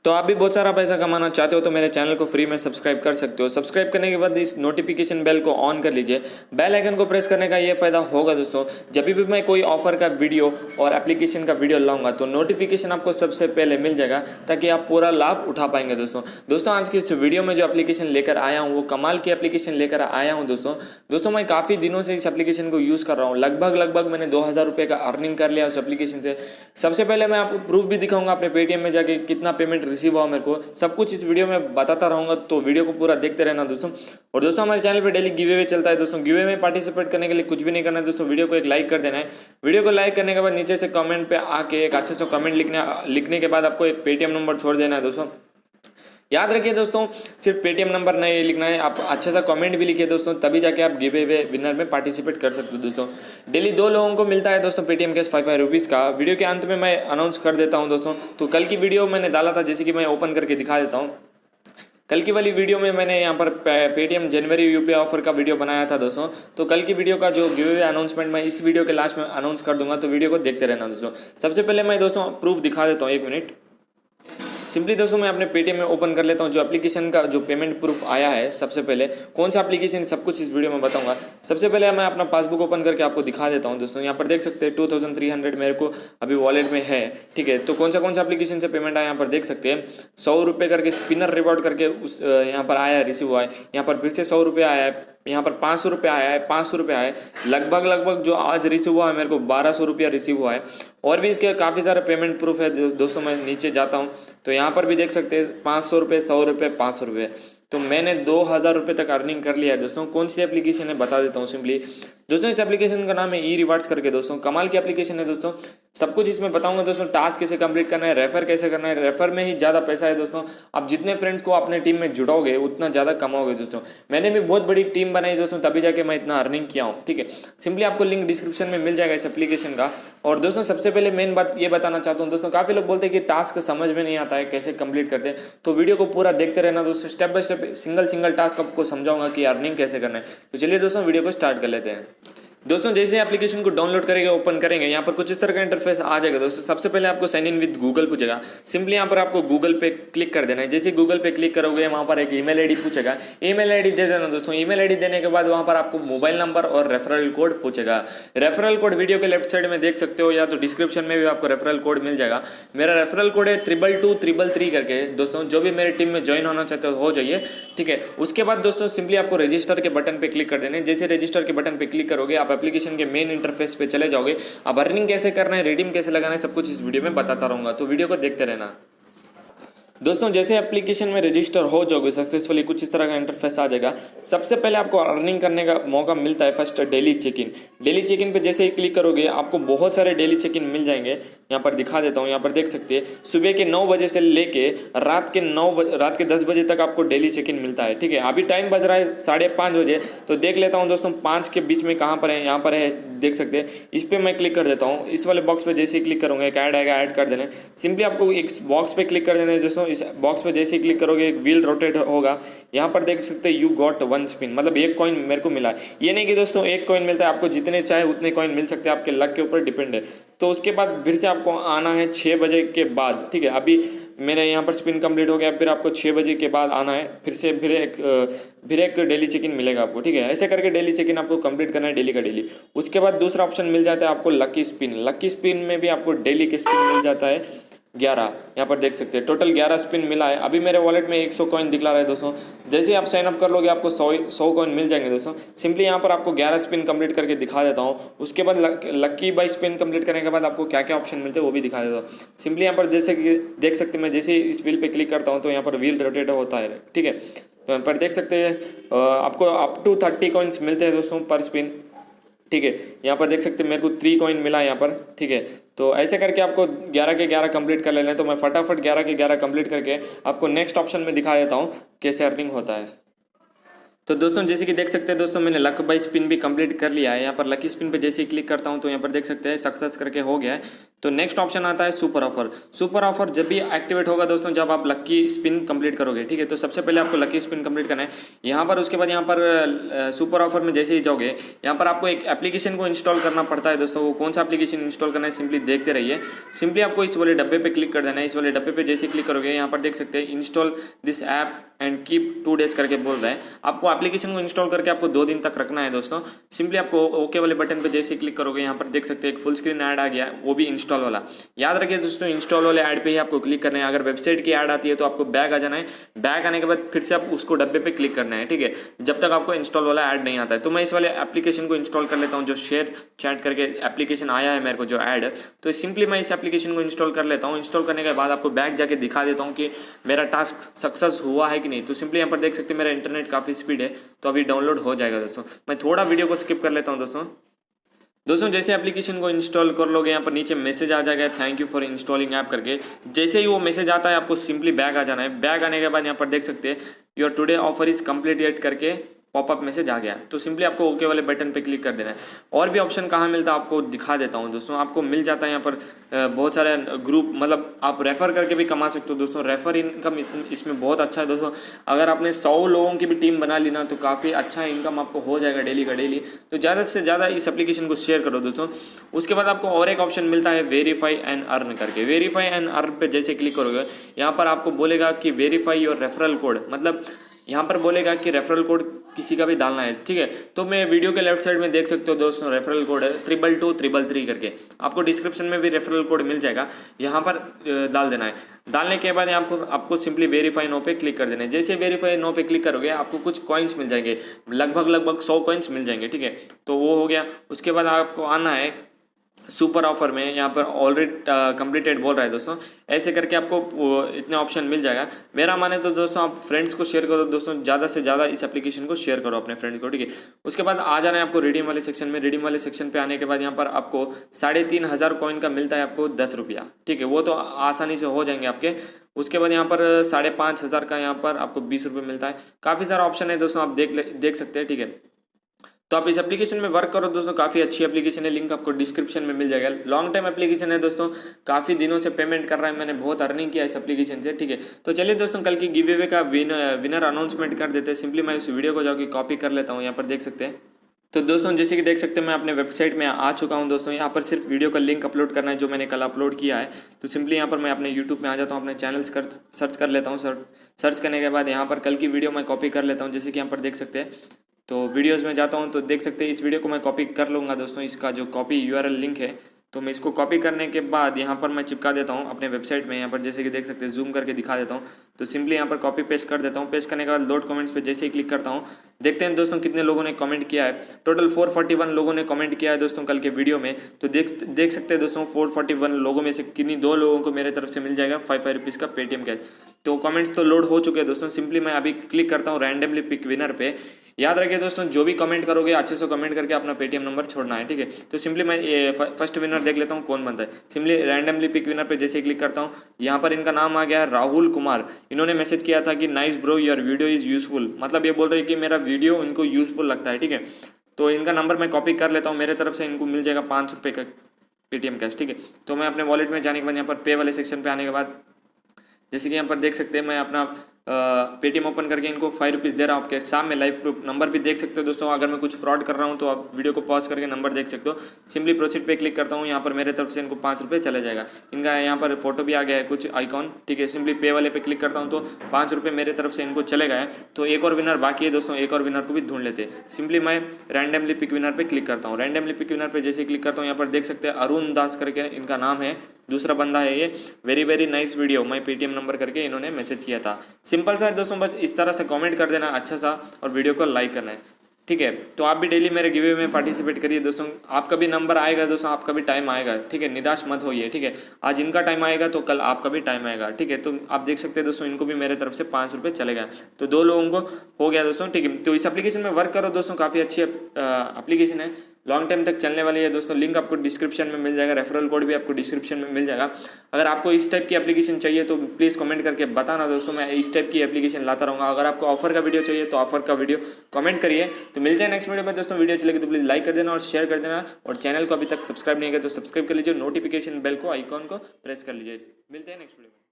तो आप भी बहुत सारा पैसा कमाना चाहते हो तो मेरे चैनल को फ्री में सब्सक्राइब कर सकते हो। सब्सक्राइब करने के बाद इस नोटिफिकेशन बेल को ऑन कर लीजिए। बेल आइकन को प्रेस करने का ये फ़ायदा होगा दोस्तों, जब भी मैं कोई ऑफर का वीडियो और एप्लीकेशन का वीडियो लाऊंगा तो नोटिफिकेशन आपको सबसे पहले मिल जाएगा, ताकि आप पूरा लाभ उठा पाएंगे। दोस्तों आज की इस वीडियो में जो एप्लीकेशन लेकर आया हूँ वो कमाल की एप्लीकेशन लेकर आया हूँ। दोस्तों मैं काफ़ी दिनों से इस एप्लीकेशन को यूज़ कर रहा हूँ। लगभग मैंने 2000 रुपये का अर्निंग कर लिया उस एप्लीकेशन से। सबसे पहले मैं आपको प्रूफ भी दिखाऊंगा अपने पेटीएम में जाके कितना पेमेंट रिसीव हुआ मेरे को, सब कुछ इस वीडियो में बताता रहूंगा, तो वीडियो को पूरा देखते रहना दोस्तों। और दोस्तों हमारे चैनल पे डेली गिव अवे चलता है दोस्तों। गिव अवे में पार्टिसिपेट करने के लिए कुछ भी नहीं करना है दोस्तों, वीडियो को एक लाइक कर देना है। वीडियो को लाइक करने के बाद नीचे से कमेंट पे आके एक अच्छे से कमेंट लिखने के बाद आपको एक पेटीएम नंबर छोड़ देना है दोस्तों। याद रखिए दोस्तों, सिर्फ पेटीएम नंबर नहीं लिखना है, आप अच्छा सा कमेंट भी लिखिए दोस्तों, तभी जाके आप गिव अवे विनर में पार्टिसिपेट कर सकते हो दोस्तों। डेली 2 लोगों को मिलता है दोस्तों पेटीएम कैश 5 रुपीज़ का। वीडियो के अंत में मैं अनाउंस कर देता हूं दोस्तों। तो कल की वीडियो मैंने डाला था, जैसे कि मैं ओपन करके दिखा देता हूँ। कल की वाली वीडियो में मैंने यहाँ पर पेटीएम जनवरी यूपीआई ऑफर का वीडियो बनाया था दोस्तों। तो कल की वीडियो का जो गिव अवे अनाउंसमेंट मैं इस वीडियो के लास्ट में अनाउंस कर दूंगा, तो वीडियो को देखते रहना दोस्तों। सबसे पहले मैं दोस्तों प्रूफ दिखा देता हूँ, 1 मिनट। सिंपली दोस्तों मैं अपने पेटीएम में ओपन कर लेता हूं। जो एप्लीकेशन का जो पेमेंट प्रूफ आया है, सबसे पहले कौन सा एप्लीकेशन, सब कुछ इस वीडियो में बताऊंगा। सबसे पहले मैं अपना पासबुक ओपन करके आपको दिखा देता हूं दोस्तों। यहाँ पर देख सकते हैं 2300 मेरे को अभी वॉलेट में है, ठीक है। तो कौन सा एप्लीकेशन से पेमेंट आया यहाँ पर देख सकते हैं। 100 रुपये करके स्पिनर रिवॉर्ड करके उस यहाँ पर आया है, रिसीव हुआ है। यहाँ पर फिर से 100 रुपये आया है, यहाँ पर 500 रुपये आया है, 500 रुपये आया है। लगभग जो आज रिसीव हुआ है मेरे को 1200 रुपया रिसीव हुआ है। और भी इसके काफ़ी सारे पेमेंट प्रूफ है दोस्तों। मैं नीचे जाता हूँ तो यहाँ पर भी देख सकते हैं 500 रुपये, 100 रुपये, 500 रुपये। तो मैंने 2000 रुपये तक अर्निंग कर लिया है दोस्तों। कौन सी एप्लीकेशन है बता देता हूँ सिंपली दोस्तों। इस एप्लीकेशन का नाम है ई रिवार्ड्स करके दोस्तों। कमाल की एप्लीकेशन है दोस्तों, सब कुछ इसमें बताऊंगा दोस्तों। टास्क कैसे कंप्लीट करना है, रेफर कैसे करना है, रेफर में ही ज़्यादा पैसा है दोस्तों। आप जितने फ्रेंड्स को अपने टीम में जुड़ोगे उतना ज़्यादा कमाओगे दोस्तों। मैंने भी बहुत बड़ी टीम बनाई दोस्तों, तभी जाके मैं इतना अर्निंग किया हूँ, ठीक है। सिंपली आपको लिंक डिस्क्रिप्शन में मिल जाएगा इस एप्लीकेशन का। और दोस्तों सबसे पहले मेन बात ये बताना चाहता हूँ दोस्तों, काफ़ी लोग बोलते हैं कि टास्क समझ में नहीं आता है, कैसे कंप्लीट करते हैं। तो वीडियो को पूरा देखते रहना दोस्तों। Step by step single task आपको समझाऊंगा कि अर्निंग कैसे करना है। तो चलिए दोस्तों वीडियो को स्टार्ट कर लेते हैं। दोस्तों जैसे एप्लीकेशन को डाउनलोड करेंगे, ओपन करेंगे, यहाँ पर कुछ इस तरह का इंटरफेस आ जाएगा दोस्तों। सबसे पहले आपको साइन इन विद गूगल पूछेगा। सिंपली यहाँ पर आपको गूगल पे क्लिक कर देना है। जैसे गूगल पे क्लिक करोगे वहाँ पर एक ईमेल आईडी पूछेगा, ईमेल आईडी दे देना दोस्तों। ईमेल आईडी देने के बाद वहाँ पर आपको मोबाइल नंबर और रेफरल कोड पूछेगा। रेफरल कोड वीडियो के लेफ्ट साइड में देख सकते हो, या तो डिस्क्रिप्शन में भी आपको रेफरल कोड मिल जाएगा। मेरा रेफरल कोड है 222-333 करके दोस्तों। जो भी मेरे टीम में ज्वाइन होना चाहते हो जाइए, ठीक है। उसके बाद दोस्तों सिंपली आपको रजिस्टर के बटन पे क्लिक कर देना है। जैसे रजिस्टर के बटन पे क्लिक करोगे आप एप्लीकेशन के मेन इंटरफेस पे चले जाओगे। अब अर्निंग कैसे करना है, रिडीम कैसे लगाना है, सब कुछ इस वीडियो में बताता रहूंगा, तो वीडियो को देखते रहना दोस्तों। जैसे एप्लीकेशन में रजिस्टर हो जाओगे सक्सेसफुली, कुछ इस तरह का इंटरफेस आ जाएगा। सबसे पहले आपको अर्निंग करने का मौका मिलता है first daily check in. Daily check in पे जैसे ही क्लिक करोगे आपको बहुत सारे डेली चेक इन मिल जाएंगे। यहाँ पर दिखा देता हूँ, यहाँ पर देख सकते हैं सुबह के 9 बजे से लेके रात के 10 बजे तक आपको डेली चेक इन मिलता है, ठीक है। अभी टाइम बज रहा है 5:30 बजे, तो देख लेता हूँ दोस्तों 5 के बीच में कहाँ पर है। यहाँ पर है, देख सकते हैं। इस पर मैं क्लिक कर देता हूँ। इस वाले बॉक्स पे जैसे ही क्लिक करूँगा एक ऐड आएगा, ऐड कर देना। सिंपली आपको एक बॉक्स पे क्लिक कर देना है दोस्तों। इस बॉक्स पे जैसे ही क्लिक करोगे एक व्हील रोटेट होगा। यहाँ पर देख सकते हैं यू गॉट 1 स्पिन, मतलब 1 कॉइन मेरे को मिला है। ये नहीं कि दोस्तों 1 कॉइन मिलता है, आपको जितने चाहे उतने कॉइन मिल सकते हैं, आपके लक के ऊपर डिपेंड है। तो उसके बाद फिर से आपको आना है 6 बजे के बाद, ठीक है। अभी मेरे यहाँ पर स्पिन कंप्लीट हो गया, फिर आपको 6 बजे के बाद आना है। फिर एक डेली चेक इन मिलेगा आपको, ठीक है। ऐसे करके डेली चेक इन आपको कंप्लीट करना है, डेली का डेली। उसके बाद दूसरा ऑप्शन मिल जाता है आपको लकी स्पिन। लकी स्पिन में भी आपको डेली के स्पिन मिल जाता है 11। यहाँ पर देख सकते हैं टोटल 11 स्पिन मिला है। अभी मेरे वॉलेट में 100 कॉइन दिखला रहा है दोस्तों। जैसे ही आप साइन अप कर लोगे आपको 100 कॉइन मिल जाएंगे दोस्तों। सिंपली यहाँ पर आपको 11 स्पिन कंप्लीट करके दिखा देता हूँ। उसके बाद लक्की बाई स्पिन कंप्लीट करने के बाद आपको क्या क्या ऑप्शन मिलते हैं वो भी दिखा देता हूँ। सिंपली यहाँ पर जैसे कि देख सकते हैं, मैं जैसे इस व्हील पे क्लिक करता हूँ तो यहाँ पर व्हील रोटेट होता है, ठीक है। तो यहाँ पर देख सकते हैं आपको अप टू 30 कॉइन्स मिलते हैं दोस्तों पर स्पिन, ठीक है। यहाँ पर देख सकते हैं मेरे को 3 कॉइन मिला है यहाँ पर, ठीक है। तो ऐसे करके आपको 11 के 11 कंप्लीट कर लेना है। तो मैं फटाफट 11 के 11 कंप्लीट करके आपको नेक्स्ट ऑप्शन में दिखा देता हूँ कैसे अर्निंग होता है। तो दोस्तों जैसे कि देख सकते हैं दोस्तों, मैंने लक बाई स्पिन भी कंप्लीट कर लिया है। यहाँ पर लकी स्पिन पे जैसे ही क्लिक करता हूँ तो यहाँ पर देख सकते हैं सक्सेस करके हो गया है। तो नेक्स्ट ऑप्शन आता है सुपर ऑफर। सुपर ऑफर जब भी एक्टिवेट होगा दोस्तों, जब आप लकी स्पिन कंप्लीट करोगे, ठीक है। तो सबसे पहले आपको लकी स्पिन कंप्लीट करना है यहाँ पर। उसके बाद यहाँ पर सुपर ऑफर में जैसे ही जाओगे, यहाँ पर आपको एक एप्लीकेशन को इंस्टॉल करना पड़ता है दोस्तों। वो कौन सा एप्लीकेशन इंस्टॉल करना है सिंपली देखते रहिए। सिंपली आपको इस वाले डब्बे पे क्लिक कर देना है। इस वाले डब्बे पे जैसे क्लिक करोगे, यहाँ पर देख सकते हैं install this app and keep 2 days करके बोल रहा है। आपको एप्लीकेशन को इंस्टॉल करके आपको 2 दिन तक रखना है दोस्तों। सिंपली आपको ओके वाले बटन पे जैसे क्लिक करोगे, यहाँ पर देख सकते हैं एक फुल स्क्रीन ऐड आ गया, वो भी इंस्टॉल वाला। याद रखिए दोस्तों, इंस्टॉल वाले ऐड पे ही आपको क्लिक करना है। अगर वेबसाइट की ऐड आती है तो आपको बैक आ जाना है। बैक आने के बाद फिर से आप उसको डब्बे पे क्लिक करना है, ठीक है, जब तक आपको इंस्टॉल वाला ऐड नहीं आता है। तो मैं इस वाले एप्लीकेशन को इंस्टॉल कर लेता हूँ, जो शेयर चैट करके एप्लीकेशन आया है मेरे को जो ऐड। तो सिंपली मैं इस एप्लीकेशन को इंस्टॉल कर लेता हूँ। इंस्टॉल करने के बाद आपको बैक जाके दिखा देता हूँ कि मेरा टास्क सक्सेस हुआ है कि नहीं। तो सिंपली यहाँ पर देख सकते हैं मेरा इंटरनेट काफ़ी स्पीड है, तो अभी डाउनलोड हो जाएगा दोस्तों। मैं थोड़ा वीडियो को स्किप कर लेता हूँ दोस्तों जैसे एप्लीकेशन को इंस्टॉल कर लोगे, यहाँ पर नीचे मैसेज आ जाएगा thank you for installing app करके। जैसे ही वो मैसेज आता है आपको सिंपली बैक आ जाना है। बैक आने के बाद यहाँ पर देख सकते हैं your today offer is completed करके पॉपअप मैसेज आ गया। तो सिंपली आपको ओके वाले बटन पे क्लिक कर देना है। और भी ऑप्शन कहाँ मिलता है आपको दिखा देता हूँ दोस्तों। आपको मिल जाता है यहाँ पर बहुत सारे ग्रुप, मतलब आप रेफ़र करके भी कमा सकते हो दोस्तों। रेफ़र इनकम इसमें बहुत अच्छा है दोस्तों। अगर आपने 100 लोगों की भी टीम बना ली ना, तो काफ़ी अच्छा इनकम आपको हो जाएगा डेली का डेली। तो ज़्यादा से ज़्यादा इस एप्लीकेशन को शेयर करो दोस्तों। उसके बाद आपको और एक ऑप्शन मिलता है वेरीफाई एंड अर्न करके। वेरीफाई एंड अर्न पे जैसे क्लिक करोगे, यहाँ पर आपको बोलेगा कि वेरीफाई योर रेफरल कोड, मतलब यहाँ पर बोलेगा कि रेफरल कोड किसी का भी डालना है, ठीक है। तो मैं वीडियो के लेफ्ट साइड में देख सकते हो दोस्तों, रेफरल कोड है 22233 करके। आपको डिस्क्रिप्शन में भी रेफरल कोड मिल जाएगा, यहाँ पर डाल देना है। डालने के बाद आपको सिंपली वेरीफाई नो पे क्लिक कर देना है। जैसे वेरीफाई नो पे क्लिक करोगे, आपको कुछ कॉइन्स मिल जाएंगे, लगभग 100 कॉइन्स मिल जाएंगे, ठीक है। तो वो हो गया। उसके बाद आपको आना है सुपर ऑफर में। यहाँ पर ऑलरेडी कंप्लीटेड बोल रहा है दोस्तों। ऐसे करके आपको इतने ऑप्शन मिल जाएगा। मेरा माने तो दोस्तों आप फ्रेंड्स को शेयर करो दोस्तों, ज़्यादा से ज़्यादा इस एप्लीकेशन को शेयर करो अपने फ्रेंड्स को, ठीक है। उसके बाद आ जाना है आपको रिडीम वाले सेक्शन में। रिडीम वाले सेक्शन पे आने के बाद यहाँ पर आपको 3500 कॉइन का मिलता है आपको 10 रुपया, ठीक है। वो तो आसानी से हो जाएंगे आपके। उसके बाद यहाँ पर 5500 का यहाँ पर आपको 20 रुपये मिलता है। काफ़ी सारा ऑप्शन है दोस्तों, आप देख सकते हैं, ठीक है। तो आप इस एप्लीकेशन में वर्क करो दोस्तों, काफ़ी अच्छी एप्लीकेशन है। लिंक आपको डिस्क्रिप्शन में मिल जाएगा। लॉन्ग टाइम एप्लीकेशन है दोस्तों, काफ़ी दिनों से पेमेंट कर रहा है, मैंने बहुत अर्निंग किया इस एप्लीकेशन से, ठीक है। तो चलिए दोस्तों, कल की गिव अवे का विनर अनाउंसमेंट कर देते हैं। सिंपली मैं उस वीडियो को जाकर कॉपी कर लेता हूँ, यहाँ पर देख सकते हैं। तो दोस्तों जैसे कि देख सकते हैं मैं अपने वेबसाइट में आ चुका हूं दोस्तों। यहाँ पर सिर्फ वीडियो का लिंक अपलोड करना है जो मैंने कल अपलोड किया है। तो सिंपली यहाँ पर मैं अपने यूट्यूब में आ जाता हूँ, अपने चैनल्स सर्च कर लेता हूँ। सर्च करने के बाद यहाँ पर कल की वीडियो मैं कॉपी कर लेता हूँ, जैसे कि यहाँ पर देख सकते हैं। तो वीडियोज़ में जाता हूँ तो देख सकते हैं इस वीडियो को मैं कॉपी कर लूँगा दोस्तों। इसका जो कॉपी URL लिंक है, तो मैं इसको कॉपी करने के बाद यहाँ पर मैं चिपका देता हूँ अपने वेबसाइट में। यहाँ पर जैसे कि देख सकते हैं, जूम करके दिखा देता हूँ। तो सिंपली यहाँ पर कॉपी पेस्ट कर देता हूँ। पेस्ट करने के बाद लोड कमेंट्स पे जैसे ही क्लिक करता हूँ, देखते हैं दोस्तों कितने लोगों ने कमेंट किया है। टोटल 441 लोगों ने कमेंट किया है दोस्तों कल के वीडियो में। तो देख सकते हैं दोस्तों, 441 लोगों में से किन्हीं 2 लोगों को मेरे तरफ से मिल जाएगा 5 रुपीज़ का पेटीएम कैश। तो कमेंट्स तो लोड हो चुके हैं दोस्तों। सिंपली मैं अभी क्लिक करता हूँ रैंडमली पिक विनर पे। याद रखिए दोस्तों, जो भी कमेंट करोगे अच्छे से कमेंट करके अपना पेटीएम नंबर छोड़ना है, ठीक है। तो सिंपली मैं ये फर्स्ट विनर देख लेता हूँ कौन बनता है। सिंपली रैंडमली पिक विनर पे जैसे क्लिक करता हूँ, यहाँ पर इनका नाम आ गया राहुल कुमार। इन्होंने मैसेज किया था कि nice bro your video is useful, मतलब ये बोल रहे हैं कि मेरा वीडियो इनको यूजफुल लगता है, ठीक है। तो इनका नंबर मैं कॉपी कर लेता हूँ। मेरे तरफ से इनको मिल जाएगा 5 रुपये का पेटीएम कैश, ठीक है। तो मैं अपने वॉलेट में जाने के बाद यहाँ पर पे वाले सेक्शन पे आने के बाद जैसे कि यहाँ पर देख सकते हैं, मैं अपना पेटीएम ओपन करके इनको 5 रुपीज़ दे रहा हूँ आपके सामने। लाइव प्रूफ नंबर भी देख सकते हो दोस्तों। अगर मैं कुछ फ्रॉड कर रहा हूँ तो आप वीडियो को पॉज करके नंबर देख सकते हो। सिंपली प्रोसीड पे क्लिक करता हूँ, यहाँ पर मेरे तरफ से इनको 5 रुपये चले जाएगा। इनका यहाँ पर फोटो भी आ गया है कुछ आइकॉन, ठीक है। सिंपली पे वाले पे क्लिक करता हूँ तो 5 रुपये मेरे तरफ से इनको चले गए। तो एक और विनर बाकी है दोस्तों, एक और विनर को भी ढूंढ लेते हैं। सिंपली मैं रैंडमली पिक विनर पे क्लिक करता हूँ। रैंडमली पिक विनर पे जैसे क्लिक करता हूँ, यहाँ पर देख सकते हैं अरुण दास करके इनका नाम है, दूसरा बंदा है ये। Very nice video, my Paytm number करके इन्होंने मैसेज किया था। सिंपल सा है दोस्तों, बस इस तरह से कमेंट कर देना अच्छा सा और वीडियो को लाइक करना है, ठीक है। तो आप भी डेली मेरे गिवे में पार्टिसिपेट करिए दोस्तों। आपका भी नंबर आएगा दोस्तों, आपका भी टाइम आएगा, ठीक है। निराश मत होइए, ठीक है। आज इनका टाइम आएगा तो कल आपका भी टाइम आएगा, ठीक है। तो आप देख सकते हैं दोस्तों, इनको भी मेरे तरफ से 5 रुपये चले गए। तो 2 लोगों को हो गया दोस्तों, ठीक है। तो इस एप्लीकेशन में वर्क करो दोस्तों, काफ़ी अच्छी एप्लीकेशन है। लॉन्ग टाइम तक चलने वाली है दोस्तों। लिंक आपको डिस्क्रिप्शन में मिल जाएगा, रेफरल कोड भी आपको डिस्क्रिप्शन में मिल जाएगा। अगर आपको इस टाइप की एप्लीकेशन चाहिए तो प्लीज़ कमेंट करके बताना दोस्तों, मैं इस टाइप की एप्लीकेशन लाता रहूँगा। अगर आपको ऑफर का वीडियो चाहिए तो ऑफर का वीडियो कमेंट करिए। तो मिलते हैं नेक्स्ट वीडियो में दोस्तों। वीडियो चलेगी तो प्लीज़ लाइक कर देना और शेयर कर देना, और चैनल को अभी तक सब्सक्राइब नहीं किया तो सब्सक्राइब कर लीजिए, नोटिफिकेशन बेल को आइकॉन को प्रेस कर लीजिए। मिलते हैं नेक्स्ट वीडियो में।